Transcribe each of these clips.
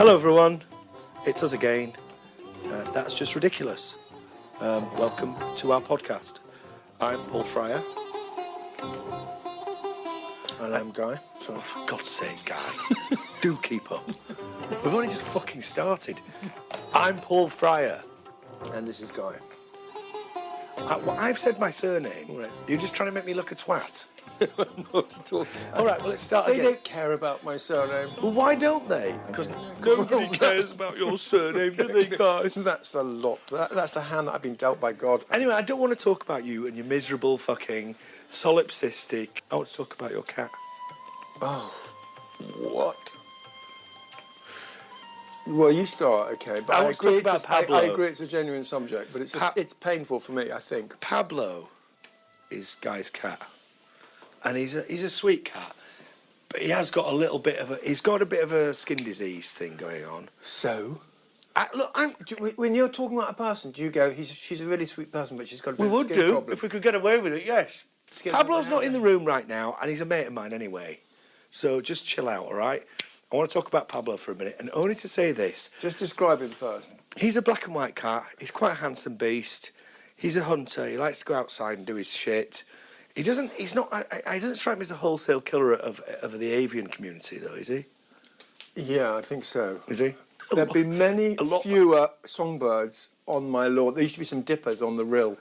Hello everyone, it's us again. That's just ridiculous. Welcome to our podcast. I'm Paul Fryer. And I'm Guy. Oh, for God's sake, Guy. Do keep up. We've only just fucking started. I'm Paul Fryer. And this is Guy. I've said my surname. Right. You're just trying to make me look a twat. Not at all. All right, well, let's start They again. don't care about my surname. Well, why don't they? Because nobody cares about your surname, do they, guys? That's the lot. That's the hand that I've been dealt by God. Anyway, I don't want to talk about you and your miserable fucking solipsistic. I want to talk about your cat. Oh, what? Well, you start, okay. But I I want to agree. talk about Pablo. I agree. It's a genuine subject, but it's painful for me. I think. Pablo is Guy's cat, and he's a sweet cat, but he has got a little bit of a skin disease thing going on. So. When you're talking about a person, do you go, she's a really sweet person, but she's got a bit of a skin problem? If we could get away with it, yes. Pablo's not in the room right now, and he's a mate of mine anyway. So just chill out, all right? I want to talk about Pablo for a minute, and only to say this. Just describe him first. He's a black and white cat. He's quite a handsome beast. He's a hunter. He likes to go outside and do his shit. He doesn't strike me as a wholesale killer of the avian community, though, is he? Yeah, I think so. Is he? There've been many fewer songbirds on my lawn. There used to be some dippers on the rill.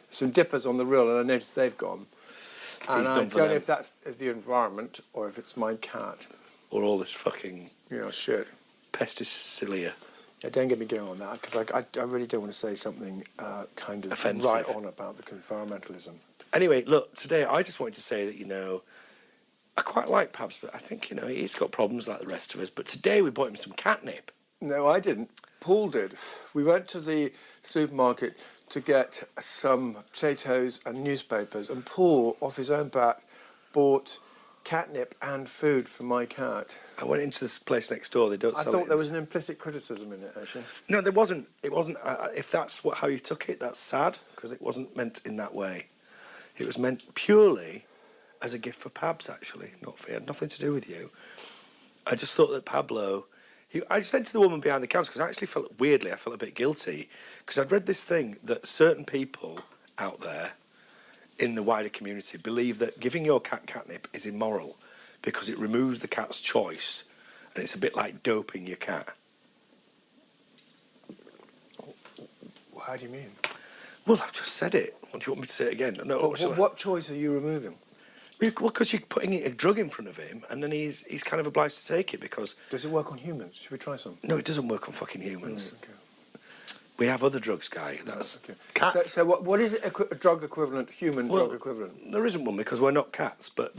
Some dippers on the rill, and I noticed they've gone. And I don't know if that's the environment or if it's my cat. Or all this fucking shit. Pesticilia. Yeah, don't get me going on that, because I really don't want to say something kind of offensive right on about the environmentalism. Anyway, look, today I just wanted to say that, I quite like Pabs, but I think, he's got problems like the rest of us. But today we bought him some catnip. No, I didn't. Paul did. We went to the supermarket to get some potatoes and newspapers, and Paul, off his own bat, bought catnip and food for my cat. I went into this place next door. They don't sell it. I thought there was an implicit criticism in it, actually. No, there wasn't. It wasn't. If that's how you took it, that's sad, because it wasn't meant in that way. It was meant purely as a gift for Pabs, actually. It had nothing to do with you. I just thought that Pablo... I said to the woman behind the counter, because I actually felt a bit guilty, because I'd read this thing that certain people out there in the wider community believe that giving your cat catnip is immoral because it removes the cat's choice, and it's a bit like doping your cat. How do you mean? Well, I've just said it. What do you want me to say it again? No. What choice are you removing? Well, because you're putting a drug in front of him, and then he's kind of obliged to take it because... Does it work on humans? Should we try some? No, it doesn't work on fucking humans. Okay. We have other drugs, Guy. That's okay. cats. So what is it, a drug equivalent, drug equivalent? There isn't one because we're not cats, but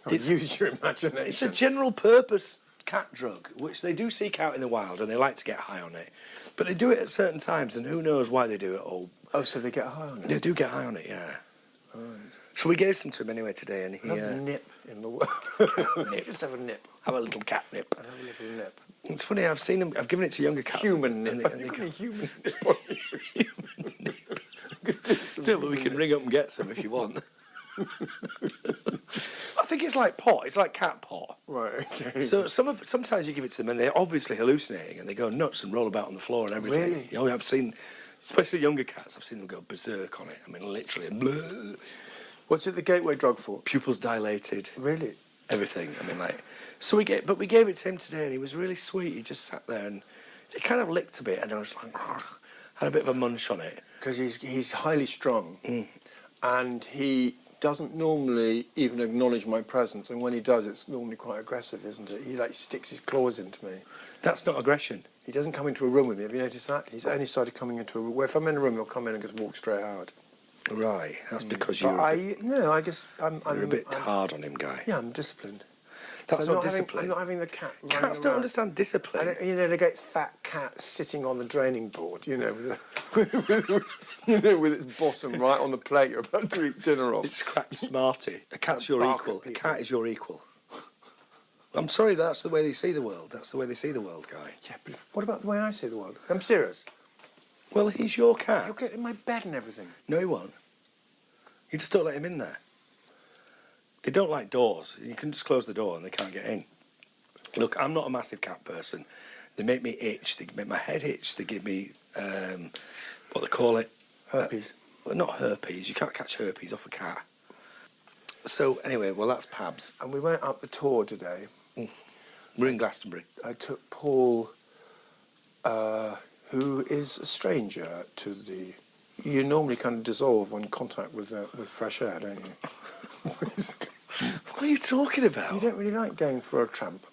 use your imagination. It's a general purpose cat drug, which they do seek out in the wild, and they like to get high on it. But they do it at certain times, and who knows why they do it all. Oh, so they get high on it? They do get high on it, yeah. Right. So we gave some to him anyway today, and he... Have a nip in the world. Just have a nip. Have a little cat nip. Have a little nip. It's funny, I've given it to younger cats. Human nip. You've got a human nip on you. No, but we can ring up and get some if you want. I think it's like pot. It's like cat pot. Right, okay. So sometimes you give it to them and they're obviously hallucinating and they go nuts and roll about on the floor and everything. Really? You know, I've seen, especially younger cats, I've seen them go berserk on it. I mean, literally. Blah. What's it the gateway drug for? Pupils dilated. Really? Everything. I mean, like... So we gave it to him today and he was really sweet. He just sat there and he kind of licked a bit and I was like... had a bit of a munch on it. Because he's highly strung and he doesn't normally even acknowledge my presence, and when he does, it's normally quite aggressive, isn't it? He sticks his claws into me. That's not aggression. He doesn't come into a room with me. Have you noticed that? He's only started coming into a room. If I'm in a room, he'll come in and just walk straight out. Right. That's because I guess I'm a bit hard on him, Guy. Yeah, I'm disciplined. That's so not discipline. I'm not having the cat. Cats don't understand discipline. The great fat cat sitting on the draining board, with its bottom right on the plate you're about to eat dinner off. It's crap smarty. A cat's your equal. A cat is your equal. I'm sorry, that's the way they see the world. That's the way they see the world, Guy. Yeah, but what about the way I see the world? I'm serious. Well, he's your cat. He'll get in my bed and everything. No, he won't. You just don't let him in there. They don't like doors. You can just close the door and they can't get in. Look, I'm not a massive cat person. They make me itch. They make my head itch. They give me, what they call it? Herpes. Well, not herpes. You can't catch herpes off a cat. So, anyway, well, that's Pabs. And we went up the Tor today. We're in Glastonbury. I took Paul, who is a stranger to the... You normally kind of dissolve on contact with fresh air, don't you? What are you talking about? You don't really like going for a tramp.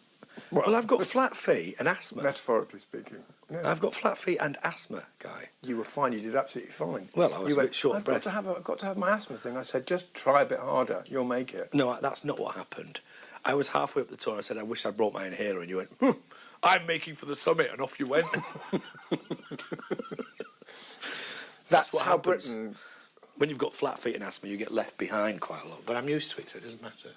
Well, I've got flat feet and asthma. Metaphorically speaking. No. I've got flat feet and asthma, Guy. You were fine. You did absolutely fine. Well, I was you a bit short of breath. I've got to have my asthma thing. I said, just try a bit harder. You'll make it. No, that's not what happened. I was halfway up the tour. I said, I wish I'd brought my inhaler. And you went, I'm making for the summit. And off you went. That's what how happens. Britain... When you've got flat feet and asthma, you get left behind quite a lot. But I'm used to it, so it doesn't matter.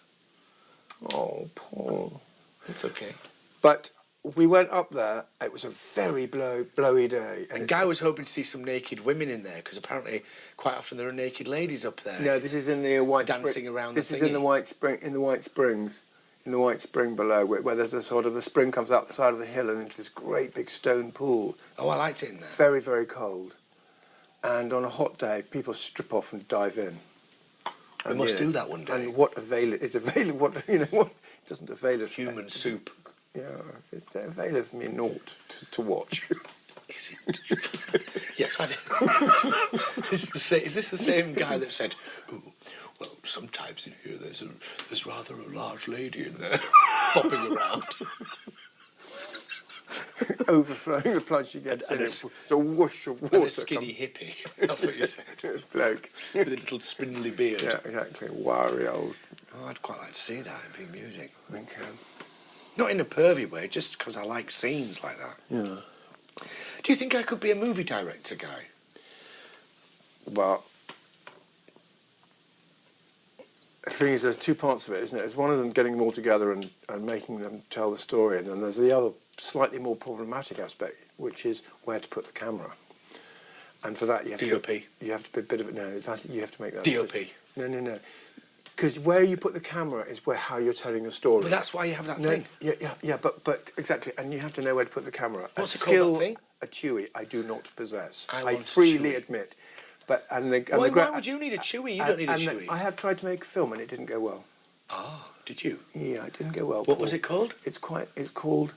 Oh, Paul. It's okay. But we went up there. It was a very blowy day. And Guy was hoping to see some naked women in there, because apparently quite often there are naked ladies up there. No, this is in the White dancing Spring. around. This the is in the White Springs, in the White Spring below, where there's a sort of the spring comes out the side of the hill and into this great big stone pool. Oh, I liked it in there. Very, very cold. And on a hot day, people strip off and dive in. We must do that one day. And what it doesn't avail us. Human soup. Yeah, it availeth me naught to watch. Is it? Yes, I did. Is this the same guy that said, "Ooh, well, sometimes in here there's rather a large lady in there bopping around." Overflowing the plunge she gets in. It's a whoosh of water. And a skinny hippie. That's what you said. Bloke. With a little spindly beard. Yeah, exactly. Wiry old. Oh, I'd quite like to see that in big music. Okay. Not in a pervy way, just because I like scenes like that. Yeah. Do you think I could be a movie director, Guy? Well, the thing is, there's two parts of it, isn't it? There's one of them getting them all together and making them tell the story, and then there's the other slightly more problematic aspect, which is where to put the camera. And for that, you have DOP. You have to be a bit of it. No, you have to make that. DOP. Decision. No. Because where you put the camera is how you're telling a story. But that's why you have that thing. Yeah. But exactly, and you have to know where to put the camera. What's a it called, that thing? A Chewie, I do not possess. I I want a freely Chewie. admit. But Why would you need a Chewie? You don't need a Chewie. I have tried to make a film and it didn't go well. Ah, did you? Yeah, it didn't go well. What was it called? It's called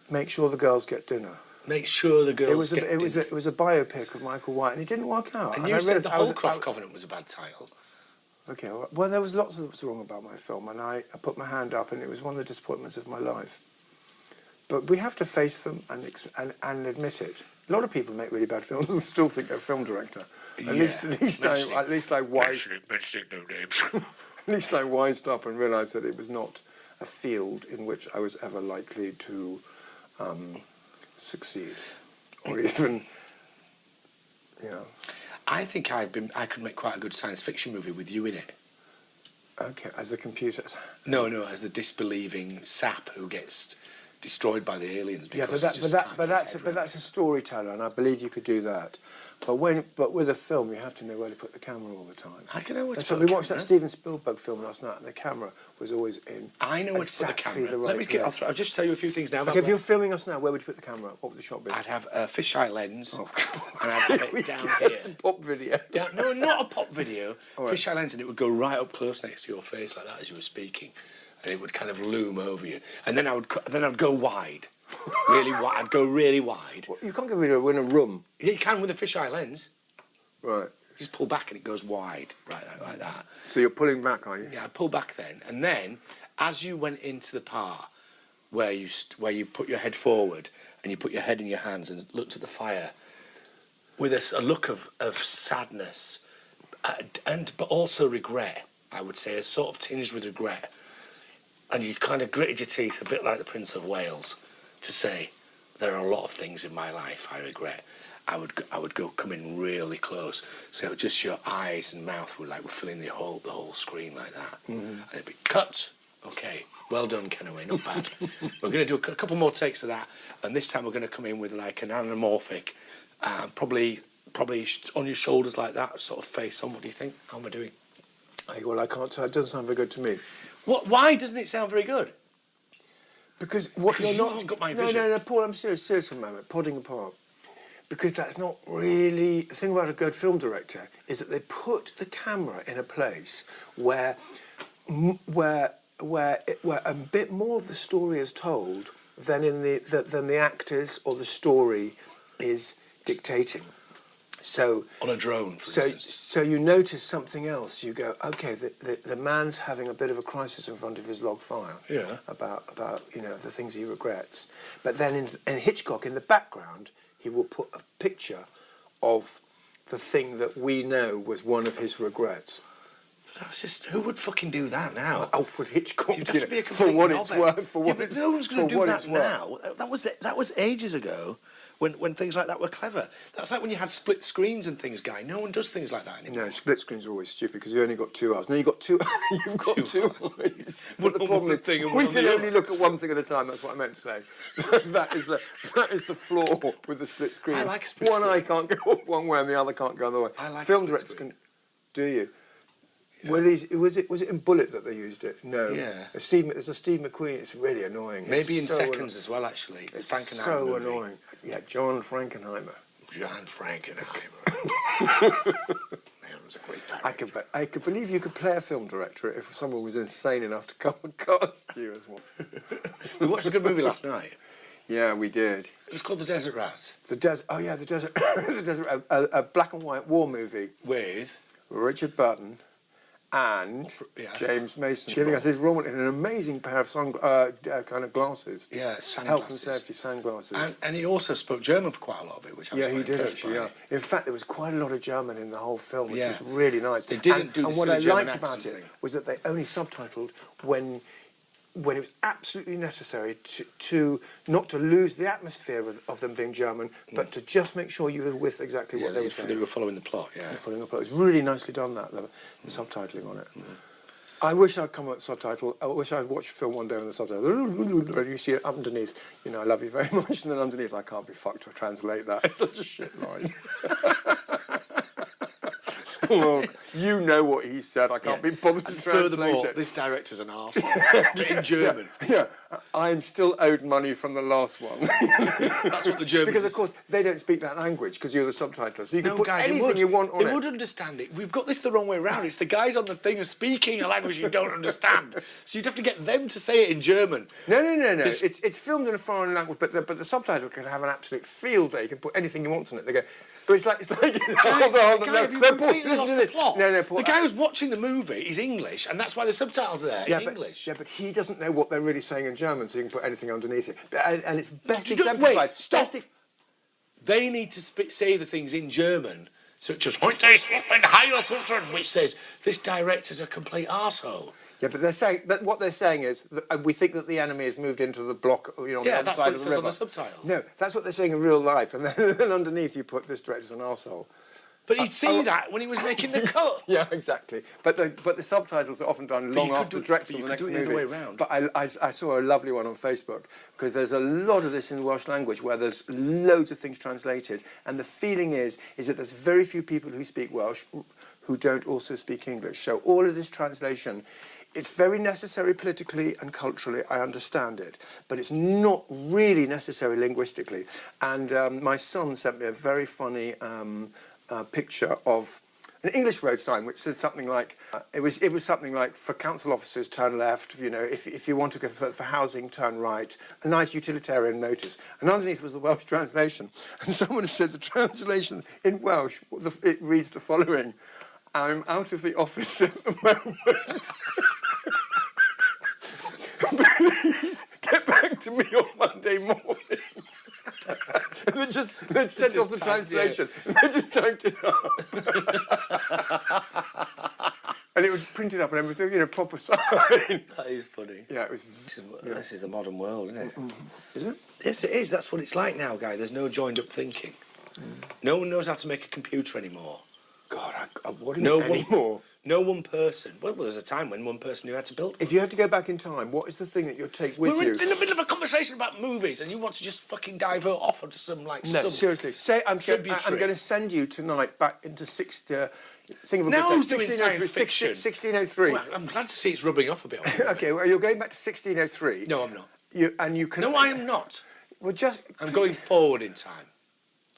Make Sure the Girls Get Dinner. Make Sure the Girls Get Dinner. It was a biopic of Michael White, and it didn't work out. And you said the Holcroft Covenant was a bad title. Okay, well, there was lots that was wrong about my film, and I put my hand up, and it was one of the disappointments of my life. But we have to face them and admit it. A lot of people make really bad films and still think they're a film director. At least I wised. Mentioning no names. At least I wised up and realised that it was not a field in which I was ever likely to succeed, or even, you know. I think I could make quite a good science fiction movie with you in it. Okay, as the computer. No, as the disbelieving sap who gets destroyed by the aliens. Yeah, but that's a storyteller, and I believe you could do that. But with a film, you have to know where to put the camera all the time. I can know where to So put the we watched camera. that Steven Spielberg film last night, and the camera was always in. I know where to put the camera. The right I'll just tell you a few things now. Okay, if you're filming us now, where would you put the camera? What would the shot be? I'd have a fisheye lens, Oh, and I'd have it down here. It's a pop video. No, not a pop video. Right. Fisheye lens, and it would go right up close next to your face like that as you were speaking, and it would kind of loom over you. And then I would go wide, really wide. I'd go really wide. Well, you can't get rid of it in a room. Yeah, you can with a fisheye lens. Right. You just pull back and it goes wide, right, like that. So you're pulling back, are you? Yeah, I'd pull back then, and then as you went into the part where you put your head forward and you put your head in your hands and looked at the fire with a look of sadness but also regret, I would say, a sort of tinged with regret, and you kind of gritted your teeth a bit like the Prince of Wales to say, there are a lot of things in my life I regret. I would go come in really close, so just your eyes and mouth were filling the whole screen like that. Mm-hmm. And it'd be cut. Okay, well done, Kenaway, not bad. We're going to do a couple more takes of that, and this time we're going to come in with like an anamorphic, probably on your shoulders like that, sort of face on. What do you think? How am I doing? Well, I can't tell. It doesn't sound very good to me. What? Why doesn't it sound very good? Because what Because you're you not... haven't got my no, vision. no, Paul, I'm serious for a moment, podding apart. Because that's not really... The thing about a good film director is that they put the camera in a place where a bit more of the story is told than the actors or the story is dictating. So On a drone, for instance. So you notice something else. You go, okay, the man's having a bit of a crisis in front of his log file. Yeah. About the things he regrets. But then in Hitchcock, in the background, he will put a picture of the thing that we know was one of his regrets. That's just, who would fucking do that now? Alfred Hitchcock, You'd have to be a for complete what it's knobhead. worth. For Yeah, what but it's no one's going for to do what that it's worth. now. That was ages ago, when things like that were clever. That's like when you had split screens and things, Guy. No one does things like that anymore. No, split screens are always stupid because you only got 2 hours. No, you've got two. You've got two eyes. But the problem is, thing and we one on can the only other. look at one thing at a time. That's what I meant to say. that is the flaw with the split screen. I like a split one screen. eye can't go one way and the other can't go the other way. I like a Film split directors screen. can. Do you? Yeah. Was it in Bullet that they used it? No. Yeah. There's a Steve McQueen. It's really annoying. Maybe It's in so Seconds as well, actually. It's Frankenheimer so movie. annoying. Yeah, John Frankenheimer. John Frankenheimer. Man, it was a great director. I could believe you could play a film director if someone was insane enough to come and cast you as one. We watched a good movie last night. Yeah, we did. It was called The Desert Rat. The desert. Oh yeah, the desert. The desert. A black and white war movie. With Richard Burton and Yeah. James Mason giving us his role in an amazing pair of kind of glasses. Yeah, Health and sunglasses. safety sunglasses. And he also spoke German for quite a lot of it, which I was Yeah, he quite did impressed actually. by. Yeah. In fact, there was quite a lot of German in the whole film, which Yeah. was really nice. They didn't and, do the And what silly I German liked about accent it thing. was that they only subtitled when it was absolutely necessary to not to lose the atmosphere of them being German, but to just make sure you were with exactly what they were saying. They were following the plot, yeah. They're following up. It was really nicely done, the subtitling on it. I wish I'd come up with subtitle. I wish I'd watched a film one day with the subtitle. And you see it underneath, I love you very much, and then underneath, I can't be fucked to translate that. It's such a shit line. Look, you know what he said. I can't be bothered to translate Furthermore, it. this director's an arsehole. In German. Yeah, I'm still owed money from the last one. That's what the Germans... Because, of course, they don't speak that language because you're the subtitler. So you can No, put Guy, anything you want on they it. would understand it. We've got this the wrong way around. It's the guys on the thing are speaking a language you don't understand. So you'd have to get them to say it in German. No. It's filmed in a foreign language, but the subtitle can have an absolute field day. You can put anything you want on it. They go... But it's like hold on, Guy, no, have you Paul, completely listen lost to the this. plot? No, Paul. The guy who's watching the movie is English, and that's why the subtitles are there in English. Yeah, but he doesn't know what they're really saying in German, so you can put anything underneath it. And it's best You don't- exemplified. wait, stop. They need to say the things in German, such as which says this director's a complete arsehole. Yeah, but what they're saying is that we think that the enemy has moved into the block, on the other that's side what of it the says river. on the subtitles. No, that's what they're saying in real life, and then underneath you put this director's an arsehole. But he'd see that when he was making the cut. Yeah, exactly. But the subtitles are often done long you could after do- the director but of you the could next do it the movie. other way round. But I saw a lovely one on Facebook because there's a lot of this in Welsh language where there's loads of things translated, and the feeling is that there's very few people who speak Welsh who don't also speak English. So all of this translation, it's very necessary politically and culturally, I understand it, but it's not really necessary linguistically. And my son sent me a very funny picture of an English road sign which said something like, it was something like, for council officers, turn left, if you want to go for housing, turn right, a nice utilitarian notice. And underneath was the Welsh translation. And someone said the translation in Welsh, it reads the following: I'm out of the office at the moment. Please get back to me on Monday morning. And they sent off the translation. And they just typed it up. And it was printed up and everything, proper sign. That is funny. Yeah, it was. This is the modern world, isn't it? Is it? Yes, it is. That's what it's like now, Guy. There's no joined-up thinking. No one knows how to make a computer anymore. God, I wouldn't anymore. No one person. Well, there was a time when one person knew how to build one. If you had to go back in time, what is the thing that you'd take with We're you? in the middle of a conversation about movies, and you want to just fucking divert off onto some No, seriously. Say I'm going tributary. to send you tonight back into think of a Now good who's day. doing science fiction? 1603. Well, I'm glad to see it's rubbing off a bit. On me. Okay, well, you're going back to 1603. No, I'm not. you can. No, I am not. Well, just. I'm going forward in time.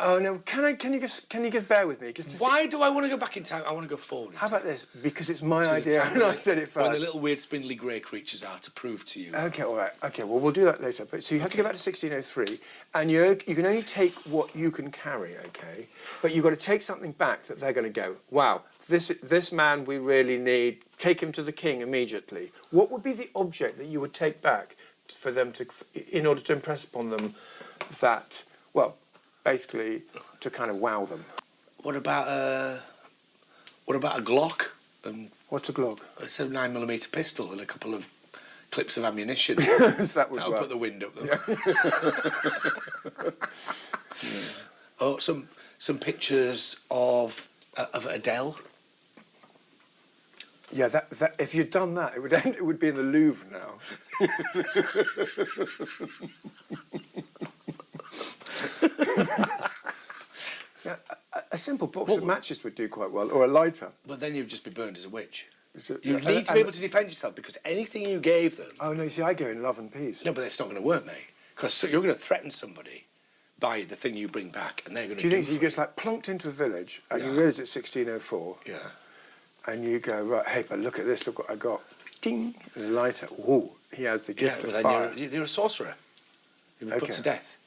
Oh no! Can you just bear with me? Why do I want to go back in time? I want to go forward. How about this? Because it's my To the idea, time and when I said it first. When the little weird spindly grey creatures are to prove to you. Okay, all right. Okay, well, we'll do that later. But so you have to go back to 1603, and you can only take what you can carry, okay? But you've got to take something back that they're going to go, wow, this man we really need. Take him to the king immediately. What would be the object that you would take back for them to, in order to impress upon them that, well, basically to kind of wow them? What about a Glock? What's a Glock? It's a 9mm pistol and a couple of clips of ammunition. That would That'll work. put the wind up them. Yeah. Oh, some pictures of Adele. Yeah, that if you'd done that, it would be in the Louvre now. Yeah, a simple box of matches would do quite well, or a lighter. But then you'd just be burned as a witch. You need to be able to defend yourself because anything you gave them. Oh no! You see, I go in love and peace. No, but it's not going to work, mate. Because you're going to threaten somebody by the thing you bring back, and they're going to. Do you think so? You just like plonked into a village, and you realise it's 1604. Yeah. And you go, right, hey, but look at this, look what I got. Ding! And a lighter. Ooh, he has the gift of fire. You're a sorcerer. You'll be put to death.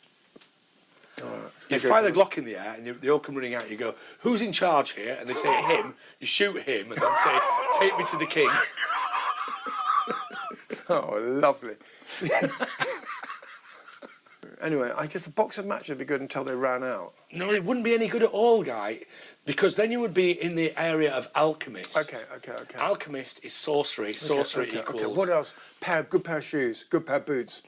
You fire the Glock in the air and they all come running out. You go, who's in charge here? And they say him. You shoot him and then say, take me to the king. Oh, lovely. Anyway, I guess a box of matches would be good until they ran out. No, it wouldn't be any good at all, Guy, because then you would be in the area of alchemist. Okay. Alchemist is sorcery. Sorcery equals... Okay, what else? Good pair of shoes, good pair of boots.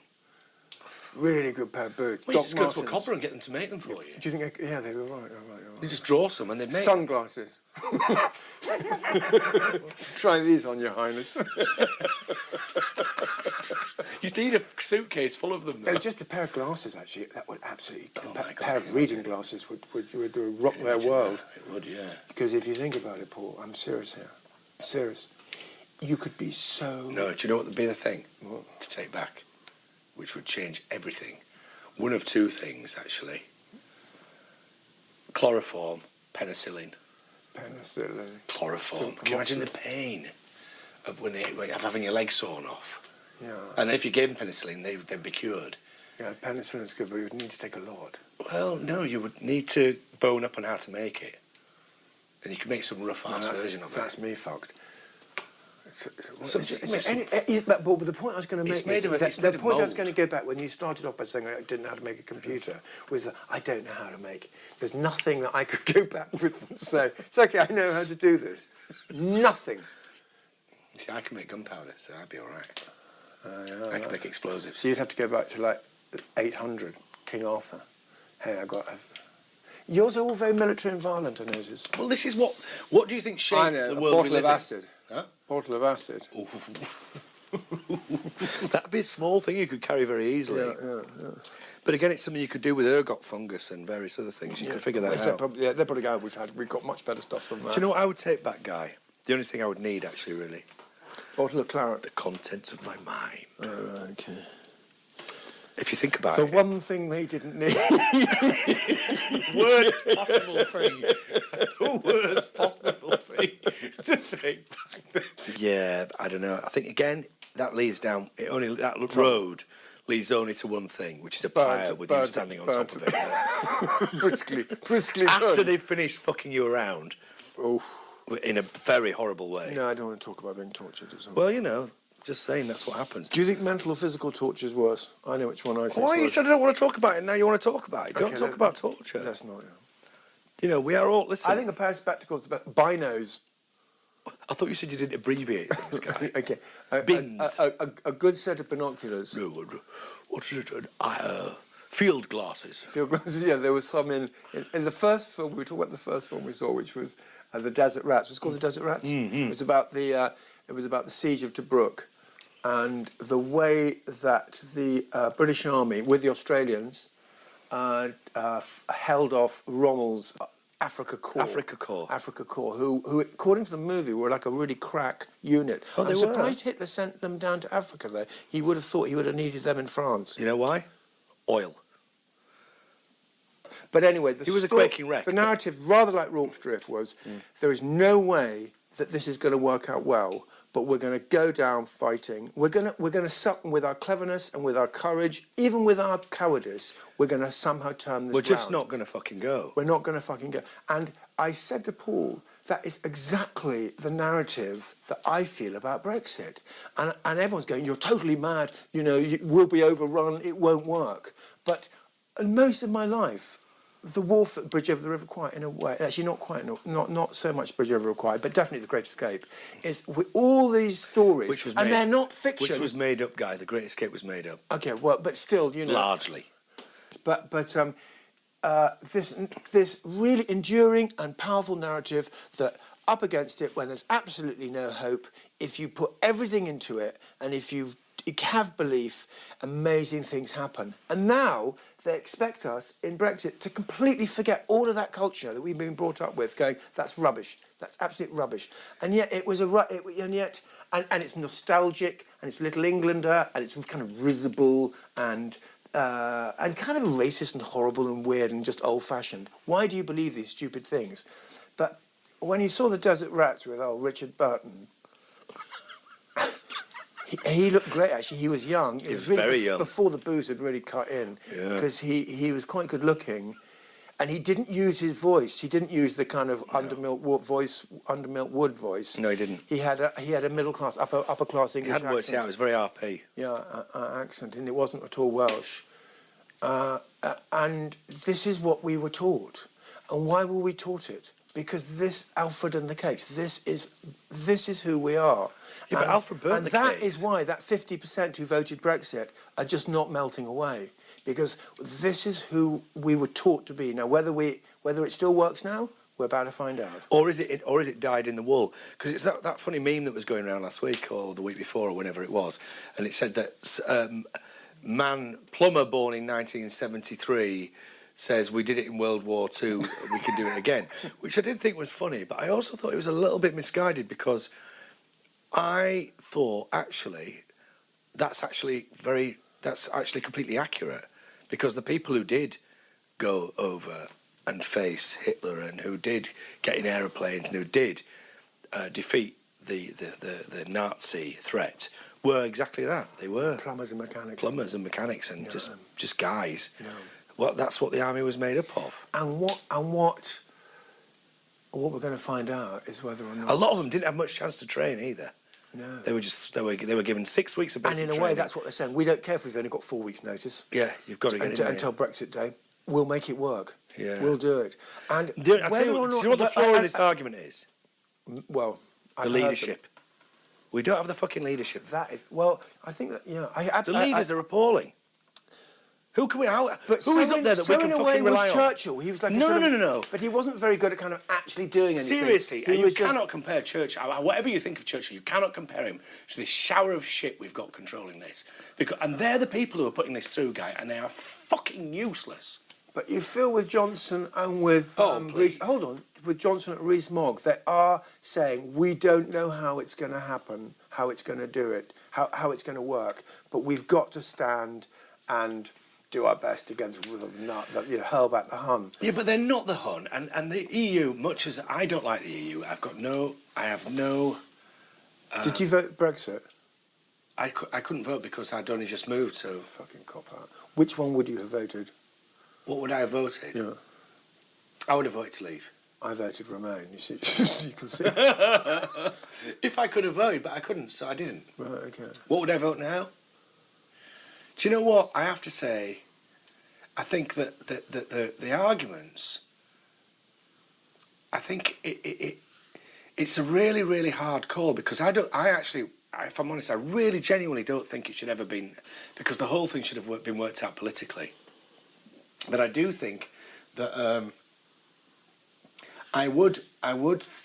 Really good pair of boots. Well, you just go to a cobbler and get them to make them for you. Do you think? Yeah, they were right. You just draw some and they make sunglasses. Try these on, Your Highness. You need a suitcase full of them, though. Just a pair of glasses, actually. That would absolutely. A pair of reading glasses would rock their world. It would, yeah. Because if you think about it, Paul, I'm serious here. Serious. You could be so. No, do you know what would be the thing What? to take back, which would change everything? One of two things, actually. Chloroform, penicillin. Penicillin. Chloroform. Can you imagine the pain of of having your leg sawn off? Yeah. And if you gave them penicillin, they'd be cured. Yeah, penicillin's good, but you would need to take a lot. Well, no, you would need to bone up on how to make it. And you could make some rough-ass version of it. That's me fucked. But the point I was going to make the point I was going to go back when you started off by saying I didn't know how to make a computer was that I don't know how to make. There's nothing that I could go back with and say it's okay. I know how to do this. Nothing. You see, I can make gunpowder, so I'd be all right. Yeah, I can make explosives. So you'd have to go back to like 800, King Arthur. Hey, yours are all very military and violent, I notice. Well, this is what do you think shaped the world we live in? Acid. Huh? Bottle of acid. That'd be a small thing you could carry very easily. Yeah. But again, it's something you could do with ergot fungus and various other things. You can figure that out. They're probably go. We've got much better stuff from that. Do you know what I would take back, Guy? The only thing I would need, actually, really. Bottle of claret. The contents of my mind. Oh, okay. If you think about the it. The one thing they didn't need. Worst possible thing. The worst possible thing to take back. Yeah, I don't know. I think, again, that leads down... That road leads only to one thing, which is a pyre with you standing on top of it. briskly. After they've finished fucking you around. Oh. In a very horrible way. No, I don't want to talk about being tortured or something. Well, you know... Just saying, that's what happens. Do you think mental or physical torture is worse? I know which one I think. Why you said I don't want to talk about it? Now you want to talk about it. Don't talk about torture. That's not. You know, we are all. Listen. I think a pair of spectacles, binos. I thought you said you didn't abbreviate things, Guy. Okay. Bins. A good set of binoculars. No, what is it? Field glasses. Field glasses. Yeah, there was some in the first film. We were talking about the first film we saw, which was the Desert Rats. It was called the Desert Rats. Mm-hmm. It was about the siege of Tobruk. And the way that the British Army, with the Australians, held off Rommel's Africa Corps. Africa Corps. Who, according to the movie, were like a really crack unit. Oh, they I'm were? surprised Hitler sent them down to Africa, though. He would have thought he would have needed them in France. You know why? Oil. But anyway, He was a quaking wreck. The narrative, rather like Rorke's Drift, was there is no way that this is going to work out well, but we're going to go down fighting. We're going to suck with our cleverness and with our courage, even with our cowardice. We're going to somehow turn this. We're just round. not going to fucking go. We're not going to fucking go. And I said to Paul, that is exactly the narrative that I feel about Brexit. And everyone's going, you're totally mad. You know, we'll be overrun. It won't work. But most of my life, the Wharf at Bridge over the River Kwai, in a way, actually not quite, not so much Bridge over the River Kwai, but definitely The Great Escape, is with all these stories, and they're not fiction. Which was made up, Guy. The Great Escape was made up. Okay, well, but still, you know. Largely. But this really enduring and powerful narrative that up against it, when there's absolutely no hope, if you put everything into it, and if you have belief, amazing things happen. And now they expect us in Brexit to completely forget all of that culture that we've been brought up with, going, that's rubbish, that's absolute rubbish. And yet it was and it's nostalgic, and it's Little Englander, and it's kind of risible, and kind of racist and horrible and weird and just old-fashioned. Why do you believe these stupid things? But when you saw the Desert Rats with old Richard Burton, he looked great, actually. He was young. He was really very young. Before the booze had really cut in. Because he was quite good looking. And he didn't use his voice. He didn't use the kind of undermilk wood voice. No, he didn't. He had a middle class, upper class English accent. He hadn't worked it out. It was very RP. Yeah, accent, and it wasn't at all Welsh. And this is what we were taught. And why were we taught it? Because this, Alfred and the Cakes, this is who we are. Yeah, but Alfred burnt the cakes. And that is why that 50% who voted Brexit are just not melting away. Because this is who we were taught to be. Now, whether it still works now, we're about to find out. Or is it dyed in the wool? Because it's that funny meme that was going around last week or the week before or whenever it was, and it said that plumber born in 1973 says we did it in World War II, we can do it again, which I did think was funny, but I also thought it was a little bit misguided because I thought actually that's actually completely accurate, because the people who did go over and face Hitler and who did get in aeroplanes and who did defeat the Nazi threat were exactly that. They were plumbers and mechanics and just guys. Yeah. Well, that's what the army was made up of. And what we're going to find out is whether or not a lot of them didn't have much chance to train either. No. They were given 6 weeks of basic training. And in a way, that's what they're saying. We don't care if we've only got 4 weeks' notice. Yeah, you've got to get in there. Until Brexit Day. We'll make it work. Yeah. We'll do it. And do you know what the flaw in this argument is? Well, the leadership. We don't have the fucking leadership. That is... Well, I think that, yeah... The leaders are appalling. Who can we... who is up there that we can fucking rely on? in a way was Churchill. He was like... No. But he wasn't very good at kind of actually doing anything. Seriously, you cannot compare Churchill... Whatever you think of Churchill, you cannot compare him to this shower of shit we've got controlling this. And they're the people who are putting this through, Guy, and they are fucking useless. But you feel with Johnson and with... with Johnson at Rees-Mogg, they are saying, we don't know how it's going to happen, how it's going to do it, how it's going to work, but we've got to stand and do our best against hurl back the Hun. Yeah, but they're not the Hun, and the EU, much as I don't like the EU, I have no... Did you vote Brexit? I couldn't vote because I'd only just moved, so... Fucking cop out. Which one would you have voted? What would I have voted? Yeah. I would have voted to leave. I voted Remain, you see. You can see. If I could have voted, but I couldn't, so I didn't. Right, okay. What would I vote now? Do you know what? I have to say, I think that the arguments, I think it's a really, really hard call, because if I'm honest, I really genuinely don't think it should ever been, because the whole thing should have been worked out politically. But I do think that I would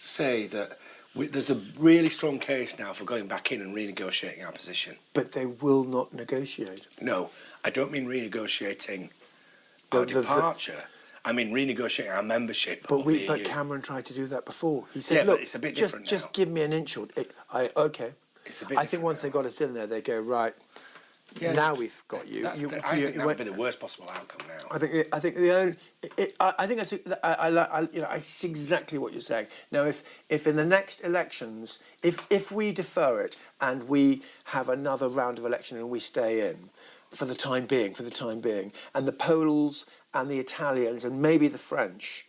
say that there's a really strong case now for going back in and renegotiating our position. But they will not negotiate. No, I don't mean renegotiating our departure. I mean, renegotiating our membership. But of the but EU. Cameron tried to do that before. He said, Yeah, but "Look, it's a bit just different just now. give me an inch or okay." It's a bit I think different once now. they got us in there, they go right. Yeah, Now we've got you. I think that would be the worst possible outcome now. I think the only. I think it's exactly what you're saying. Now, if in the next elections, if we defer it and we have another round of election and we stay in for the time being, and the Poles and the Italians and maybe the French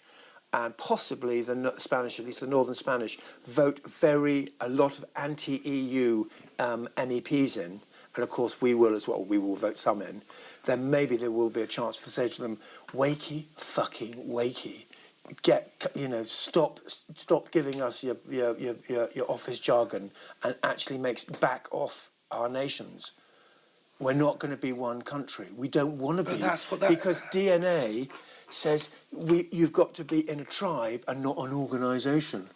and possibly the Spanish, at least the Northern Spanish, vote a lot of anti-EU MEPs in, and of course we will as well, we will vote some in, then maybe there will be a chance for say to them, wakey, stop giving us your office jargon and actually back off our nations. We're not going to be one country. We don't want to be. Because DNA says you've got to be in a tribe and not an organisation.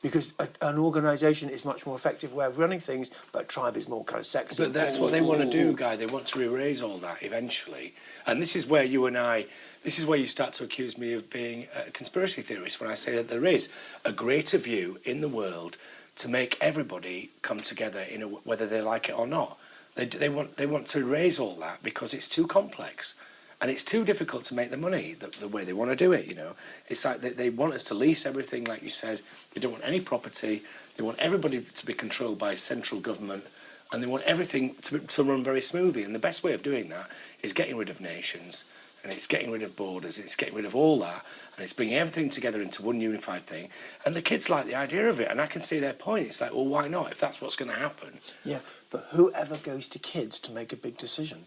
Because an organisation is much more effective way of running things, but a tribe is more kind of sexy. But that's what they want to do, Guy. They want to erase all that eventually. And this is where you start to accuse me of being a conspiracy theorist when I say that there is a greater view in the world to make everybody come together whether they like it or not. They want to erase all that because it's too complex. And it's too difficult to make the money the way they want to do it, you know. It's like they want us to lease everything, like you said. They don't want any property. They want everybody to be controlled by central government. And they want everything to run very smoothly. And the best way of doing that is getting rid of nations. And it's getting rid of borders. It's getting rid of all that. And it's bringing everything together into one unified thing. And the kids like the idea of it. And I can see their point. It's like, well, why not? If that's what's going to happen. Yeah, but whoever goes to kids to make a big decision?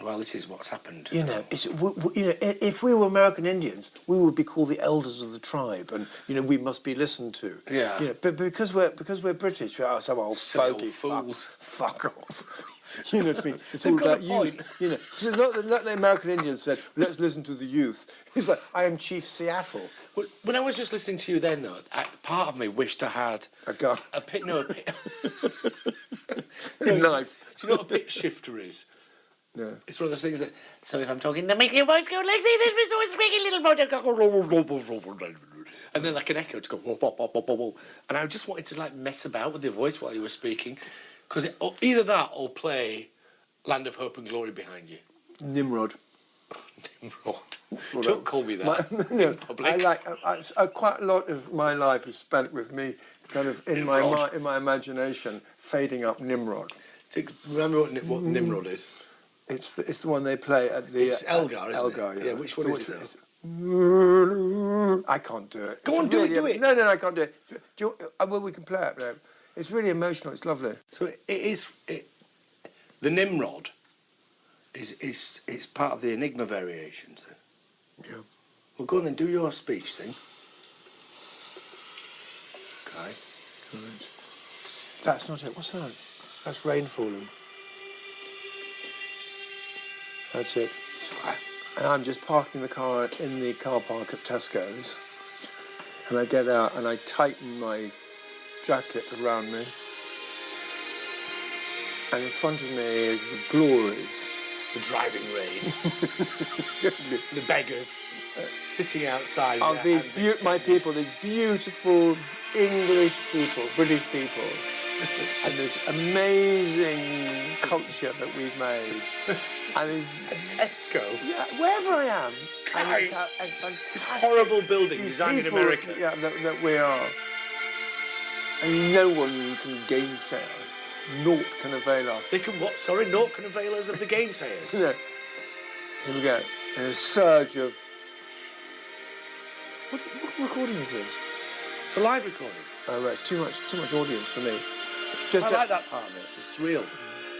Well, this is what's happened. You know, if we were American Indians, we would be called the elders of the tribe, and we must be listened to. Yeah. But because we're British, we are some old Silly fogey old fools. Fuck off. You know what I mean? It's They've all got about a youth. point. So not the American Indians said, "Let's listen to the youth." He's like, "I am Chief Seattle." When I was just listening to you then, though, part of me wished I had a gun, a pit. No, a pit. a knife. Do you know what a pitch shifter is? No. It's one of those things that. So if I'm talking, to make your voice go like this, it's making a little voice, and then like an echo to go. And I just wanted to mess about with your voice while you were speaking, because either that or play "Land of Hope and Glory" behind you. Nimrod. Nimrod. Don't call me that in public. Quite a lot of my life is spent with me, kind of in my imagination, fading up Nimrod. Remember what Nimrod is? It's the one they play at the. It's Elgar, isn't Elgar, it? yeah. Which one is it? I can't do it. Go on, do it. No, I can't do it. Well, we can play it. No. It's really emotional. It's lovely. So it is. The Nimrod is part of the Enigma variations. Then. Yeah. Well, go on then. Do your speech thing. Okay. Right. That's not it. What's that? That's rain falling. That's it. And I'm just parking the car in the car park at Tesco's. And I get out and I tighten my jacket around me. And in front of me is the glories. The driving rain. The beggars sitting outside. Of these people, these beautiful English people, British people. And this amazing culture that we've made. And Tesco. Yeah, wherever I am. And it's this horrible building designed in America. Yeah, that we are. And no one can gainsay us. Naught can avail us. They can what? Sorry, naught can avail us of the gainsayers. Yeah. Here we go. And a surge of. What recording is this? It's a live recording. Oh, right. It's too much audience for me. I like that part of it. It's real.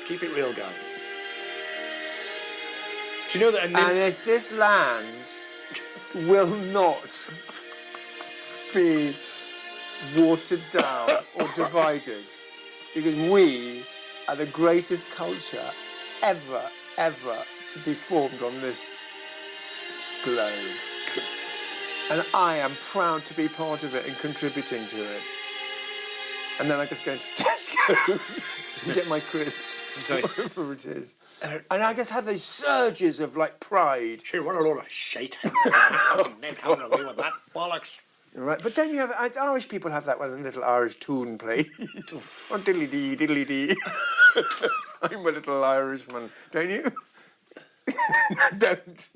Keep it real, guys. Do you know that? And if this land will not be watered down or divided, because we are the greatest culture ever to be formed on this globe. And I am proud to be part of it and contributing to it. And then I just go into Tesco's and get my crisps, whatever it is. And I just have these surges of, like, pride. Here, what a load of shite. Can't come away with that bollocks. Right, but don't you have... Irish people have that one little Irish tune plays. Oh, diddly-dee, diddly-dee. I'm a little Irishman, don't you? Don't.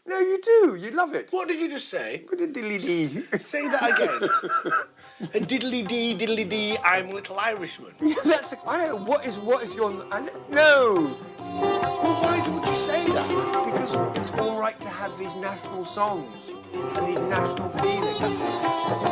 No, you do. You love it. What did you just say? Diddly-dee. Say that again. A diddly-dee, diddly-dee, I'm a little Irishman. Yeah, that's... what is your... no! Well, why don't you say that? Because it's all right to have these national songs and these national feelings. That's